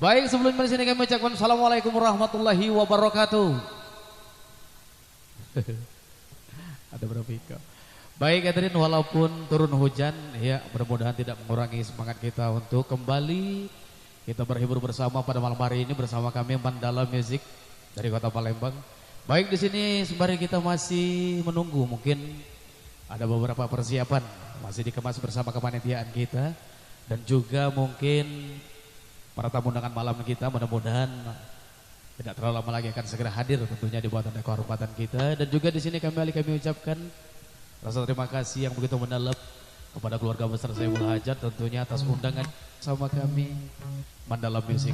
Baik, sebelum dari sini kami ucapkan Assalamualaikum warahmatullahi wabarakatuh. Ada berapa ika? Baik, hadirin, walaupun turun hujan, ya mudah-mudahan tidak mengurangi semangat kita untuk kembali kita berhibur bersama pada malam hari ini bersama kami Mandala Music dari Kota Palembang. Baik, di sini sembari kita masih menunggu, mungkin ada beberapa persiapan masih dikemas bersama kepanitiaan kita dan juga mungkin para tamu undangan malam kita mudah-mudahan tidak terlalu lama lagi akan segera hadir tentunya di bawah tanda kehormatan kita. Dan juga di sini kami ucapkan rasa terima kasih yang begitu mendalam kepada keluarga besar Saiful Hajat tentunya atas undangan sama kami Mandala Music.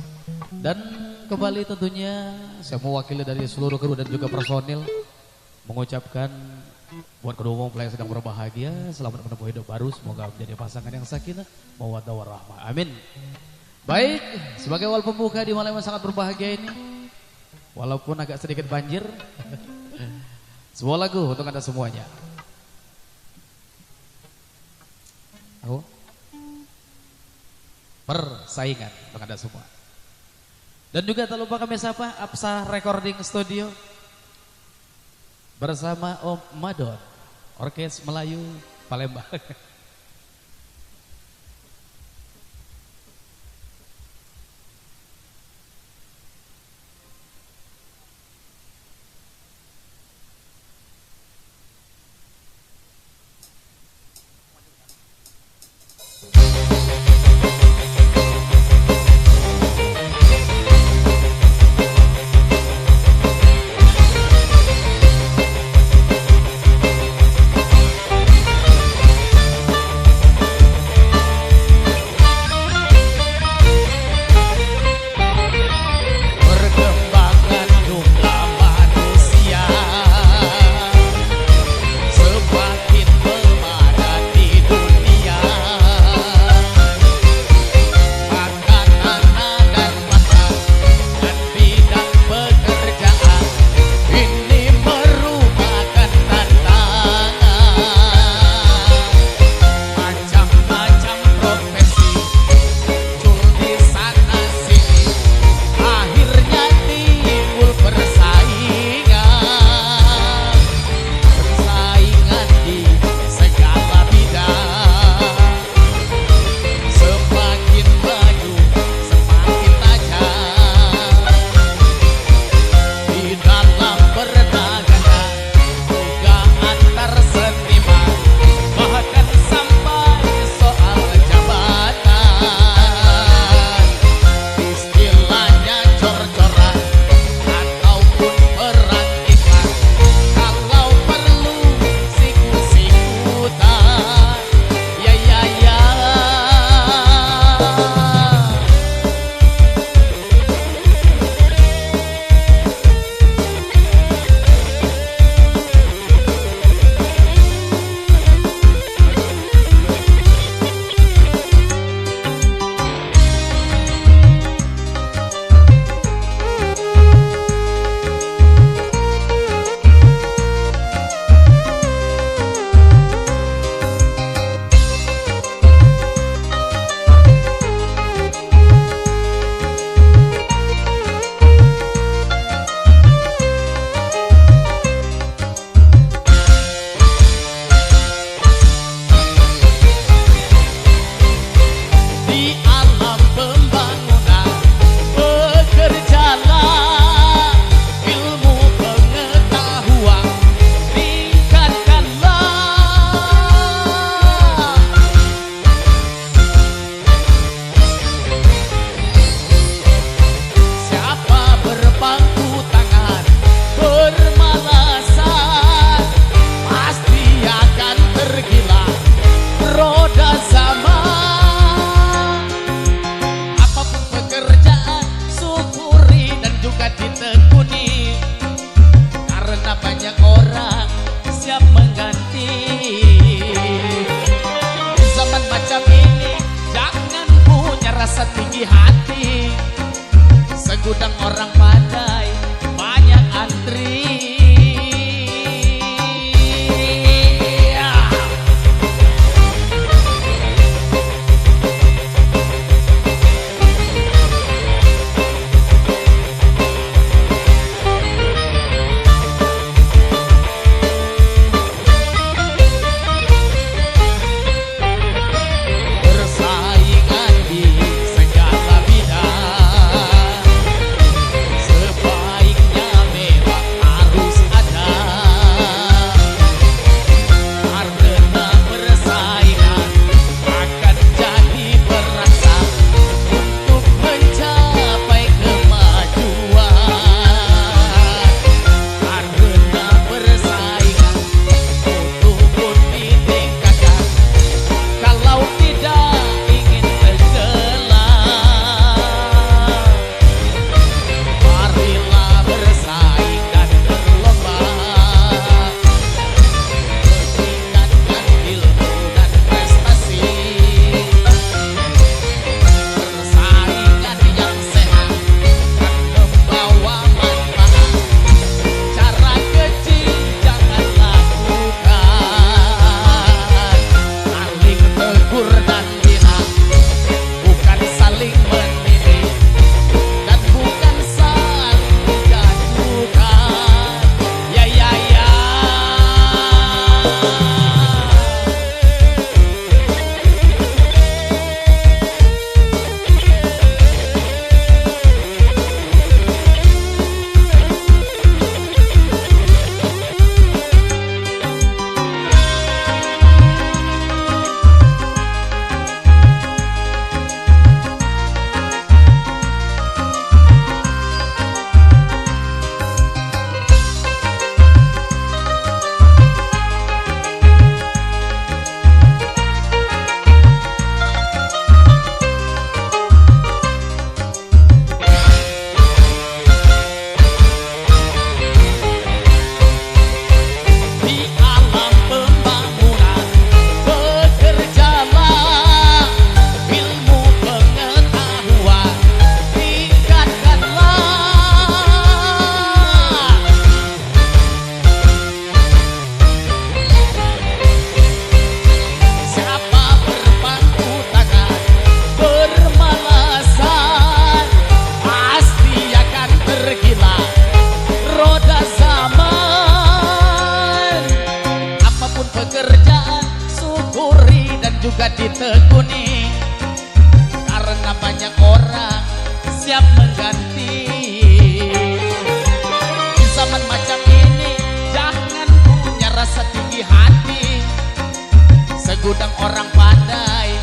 Dan kembali tentunya saya mewakili dari seluruh kru dan juga personil mengucapkan buat kedua mempelai yang sedang berbahagia selamat menempuh hidup baru, semoga menjadi pasangan yang sakinah mawaddah warahmah, amin. Baik, sebagai awal pembuka di malam yang sangat berbahagia ini, walaupun agak sedikit banjir, sebuah lagu untuk Anda semuanya. Persaingan untuk Anda semua. Dan juga tak lupa kami sapa Apsa Recording Studio bersama Om Madon, Orkes Melayu Palembang. Segudang orang pandai, banyak antri. tekuni, karena banyak orang siap mengganti. Di zaman macam ini jangan punya rasa tinggi hati. Segudang orang pandai